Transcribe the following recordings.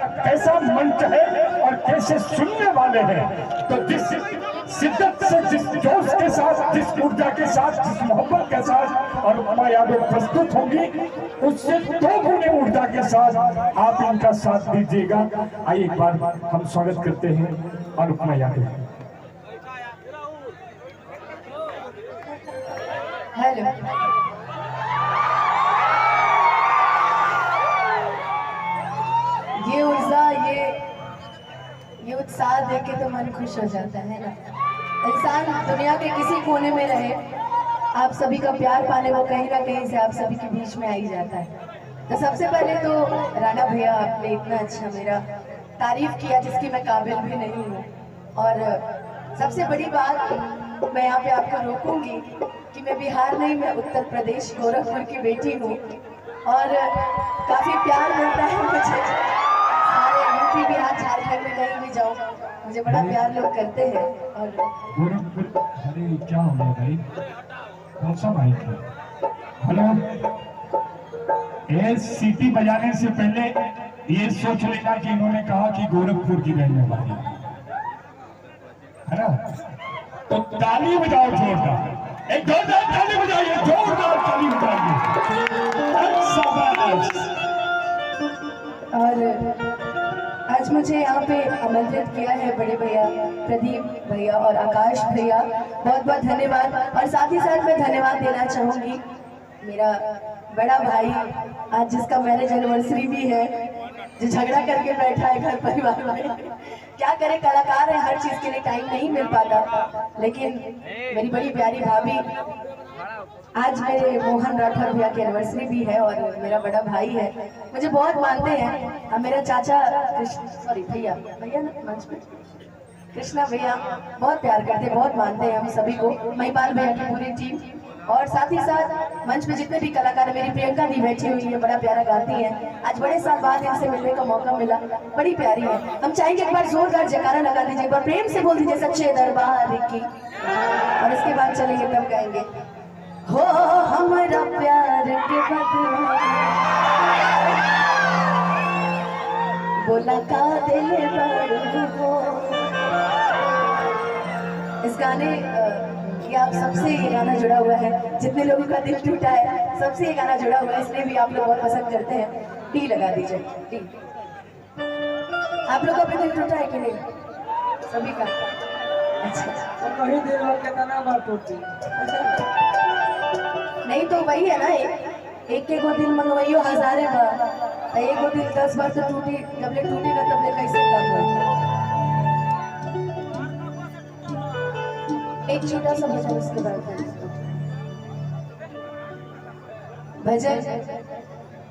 का कैसा मंच है और कैसे सुनने वाले हैं। तो जिस शिद्दत से, जिस जोश के साथ, जिस ऊर्जा के साथ, जिस मोहब्बत के साथ अनुपमा यादव प्रस्तुत होंगी, उससे 2 गुने ऊर्जा के साथ आप इनका साथ दीजिएगा। आइए एक बार हम स्वागत करते हैं अनुपमा यादव। हेलो, ये ऊर्जा, ये उत्साह देख के तो मन खुश हो जाता है ना। इंसान दुनिया के किसी कोने में रहे, आप सभी का प्यार पाने वो कहीं ना कहीं से आप सभी के बीच में आ ही जाता है। तो सबसे पहले तो राणा भैया, आपने इतना अच्छा मेरा तारीफ किया जिसकी मैं काबिल भी नहीं हूँ। और सबसे बड़ी बात, मैं यहाँ पे आपको रोकूंगी कि मैं बिहार नहीं, मैं उत्तर प्रदेश गोरखपुर की बेटी हूँ और काफी प्यार मिलता है मुझे। सारे यूपी, बिहार, झारखंड में कहीं भी जाऊँ मुझे बड़ा प्यार लोग करते हैं। और गोरखपुर, अरे क्या हो गया भाई, कौन सा माइक है? हेलो, ये सीटी बजाने से पहले ये सोच लेना कि इन्होंने कहा कि गोरखपुर की रहने वाली है ना। तो ताली बजाओ जोरदार, एक जोरदार ताली बजाइए, जोरदार ताली बजाइए। और आज मुझे यहाँ पे आमंत्रित किया है बड़े भैया प्रदीप भैया और आकाश भैया, बहुत बहुत धन्यवाद। और साथ ही साथ मैं धन्यवाद देना चाहूँगी मेरा बड़ा भाई, आज जिसका मैरिज एनिवर्सरी भी है, जो झगड़ा करके बैठा है घर परिवार में। क्या करे, कलाकार है, हर चीज के लिए टाइम नहीं मिल पाता। लेकिन मेरी बड़ी प्यारी भाभी, आज मेरे मोहन राठौर भैया की एनिवर्सरी भी है और मेरा बड़ा भाई है, मुझे बहुत मानते हैं। और मेरा चाचा भैया ना मंच पे कृष्णा भैया बहुत प्यार करते हैं, बहुत मानते हैं हम सभी को, महिपाल भैया की पूरी टीम। और साथ ही साथ मंच पे जितने भी कलाकार हैं, मेरी प्रियंका दी बैठी हुई है, बड़ा प्यारा गाती है। आज बड़े साल बाद इनसे मिलने का मौका मिला, बड़ी प्यारी है। हम चाहेंगे एक बार जोरदार जयकारा लगा दीजिए, एक बार प्रेम से बोल दीजिए सच्चे दरबार की, और इसके बाद चलेंगे तब गाएंगे हो हमारा प्यार के बदला बोला का दिल हो। इस गाने ये आप सबसे ये गाना जुड़ा हुआ है, जितने लोगों का दिल टूटा है सबसे ये गाना जुड़ा हुआ है, इसलिए भी आप लोग बहुत पसंद करते हैं। टी लगा दीजिए, टी। आप लोग का भी दिल टूटा है कि नहीं? सभी का? अच्छा, वही दिल हो कितना बार टूटी नहीं तो वही है ना, एक को दिल मंगवाइयो हजारे बार, एक को दिल 10 बार तो टूटी, जब ले टूटी ना तब ले कैसे काम हुआ। एक छोटा सा भजन, उसके बाद भजन,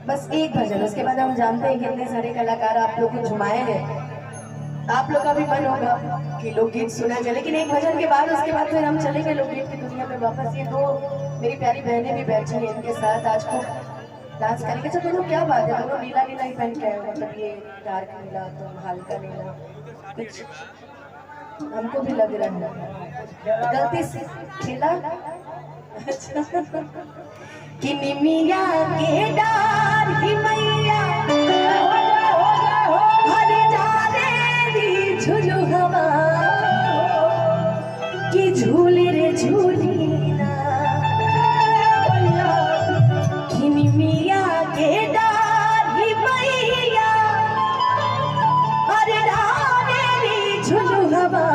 बस एक भजन, उसके बाद हम जानते हैं कितने सारे कलाकार आप लोग को झुमाए हैं। आप लोग का भी मन होगा कि लोकगीत सुना जाए, लेकिन एक भजन के बाद उसके बाद फिर हम चलेंगे लोकगीत की दुनिया में वापस। ये 2 मेरी प्यारी बहनें भी बैठी हैं, इनके साथ आज को डांस करेंगे। अच्छा दोनों क्या बात है, दोनों नीला नीला ही पहन के आए, मतलब ये डार्क नीला तो हल्का नीला, कुछ हमको भी लग रहा है गलती से खेला। कि निमिया के डार की मैया हर जाने झुलू हवा कि झूली रे झूली ना, कि निमिया के डार की मैया हर जाने झुलू हवा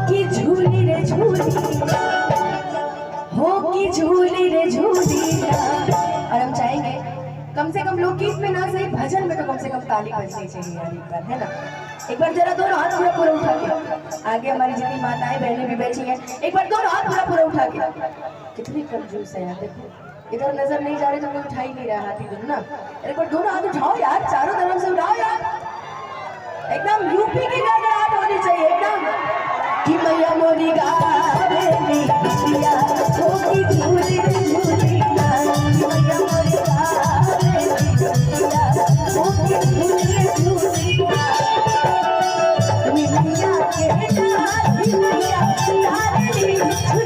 कि झूली रे झूली हो, कि झूली रे झूली। और हम चाहेंगे कम से कम लोकगीत में ना सही, भजन में तो कम से कम ताली बजनी चाहिए यार, एक बार है ना। एक बार जरा दोनों हाथ पूरा पूरा उठा के, आगे हमारी जितनी माताएं बहनें भी बैठी हैं, एक बार दोनों हाथ पूरा पूरा उठा के। कितनी कंजूस है यार, देखो इधर नजर नहीं जा रही तो कोई उठा ही नहीं रहा हाथ इधर ना। एक बार दोनों हाथ उठाओ यार, चारों तरफ से उठाओ यार, एकदम यूपी की गड़गड़ाहट होनी चाहिए एकदम। कि मैया मोरी गावेली पिया होगी झूली झूली ना, मैया मोरी गावेली पिया होगी झूली झूली ना, मैया के डाली मैया डाली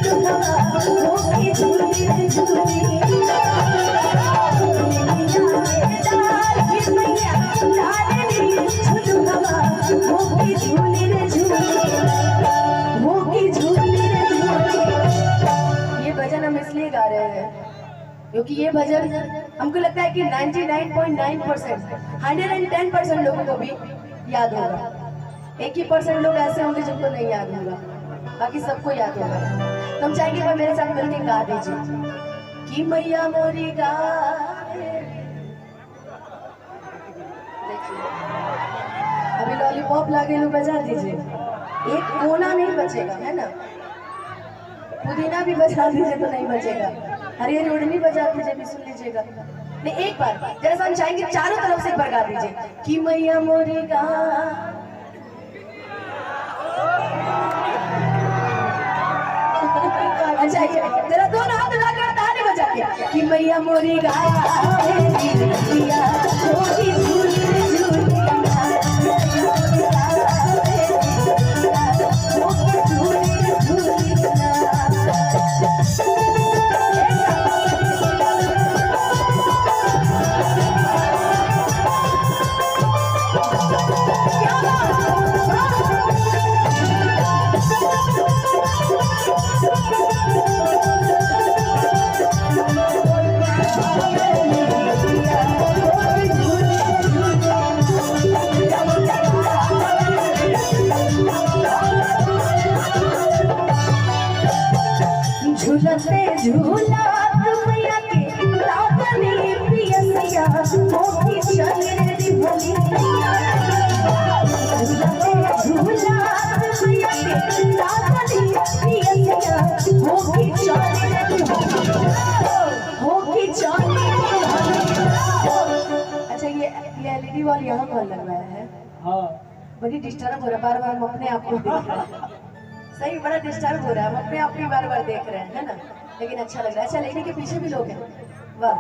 झूलना होगी झूली झूली ना, मैया के डाली मैया क्योंकि ये भजन हमको लगता है कि 99.9%, 110% लोगों को भी याद होगा। 1% लोग ऐसे होंगे जिनको नहीं याद होगा, बाकी सबको याद होगा। तो हम चाहेंगे कि मेरे साथ मिलकर गा दीजिए कि मैया मोरी गा। अभी लॉलीपॉप लागे लो बजा दीजिए, एक कोना नहीं बचेगा, है ना। पुदीना भी बजा दीजिए तो नहीं बचेगा, हरी हरी उड़नी बजा दीजिए भी सुन लीजिएगा। नहीं, एक बार जैसा हम चाहेंगे चारों तरफ से एक बार गा दीजिए कि मैया मोरी गा। अच्छा जरा दोनों हाथ लगा के ताली बजा के कि मैया मोरी गा। झूलते झूला मैया के लावनी पियसिया मोती चले दी भली। झूलते झूला मैया के लावनी पियसिया मोती चले दी मोती चले। अच्छा ये एलईडी वाली यहाँ पर लगवाया है। हाँ बड़ी डिस्टर्ब हो रहा है, बार बार हम अपने आप को देख रहे हैं। सही बड़ा डिस्टर्ब हो रहा है, हम अपने आप को बार बार देख रहे हैं, है ना। लेकिन अच्छा लग रहा है। अच्छा लेकिन के पीछे भी लोग हैं। वाह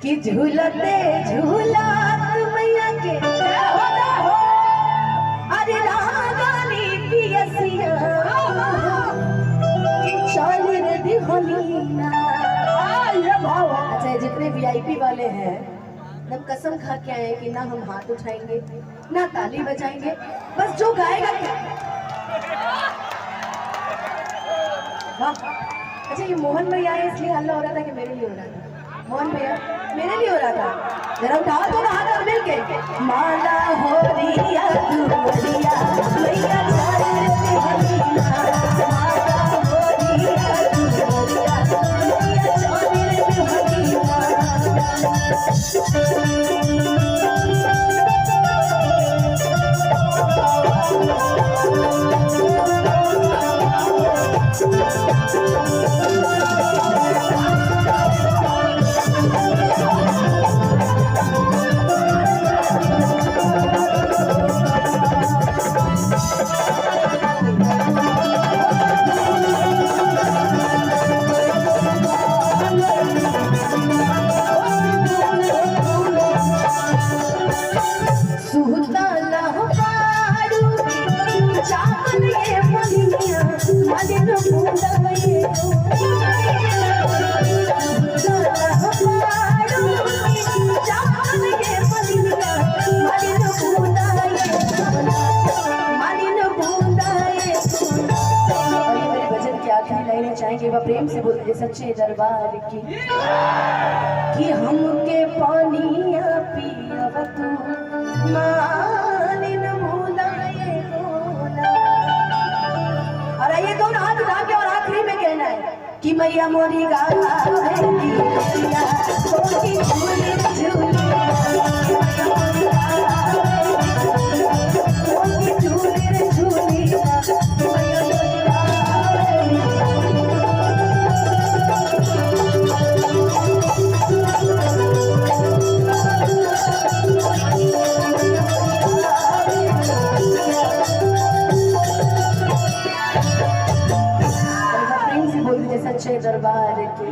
कि झूलते झूला मैया के अरे रागानी पियसिया चली रे दिहलीना। अच्छा जितने वीआईपी वाले हैं हम कसम खा के आए कि ना हम हाथ उठाएंगे ना ताली बजाएंगे, बस जो गाएगा क्या। अच्छा ये मोहन भैया है इसलिए हल्ला हो रहा था कि मेरे लिए हो रहा था। मोहन भैया मेरे लिए हो रहा था। जरा उठाओ तो हाथ और मिल के माला हो रिया दुरिया मैया चले दिहलीना। माला हो रिया दुरिया मैया चले दिहलीना। चाहेंगे वह प्रेम से बोलते सच्चे दरबार की कि हमके पानिया पियव तू मालिन भुलाए गोला। और ये दोनों हाथ उठा के और आखिरी में कहना है कि मैया मोरी गाला सच्चे दरबार की।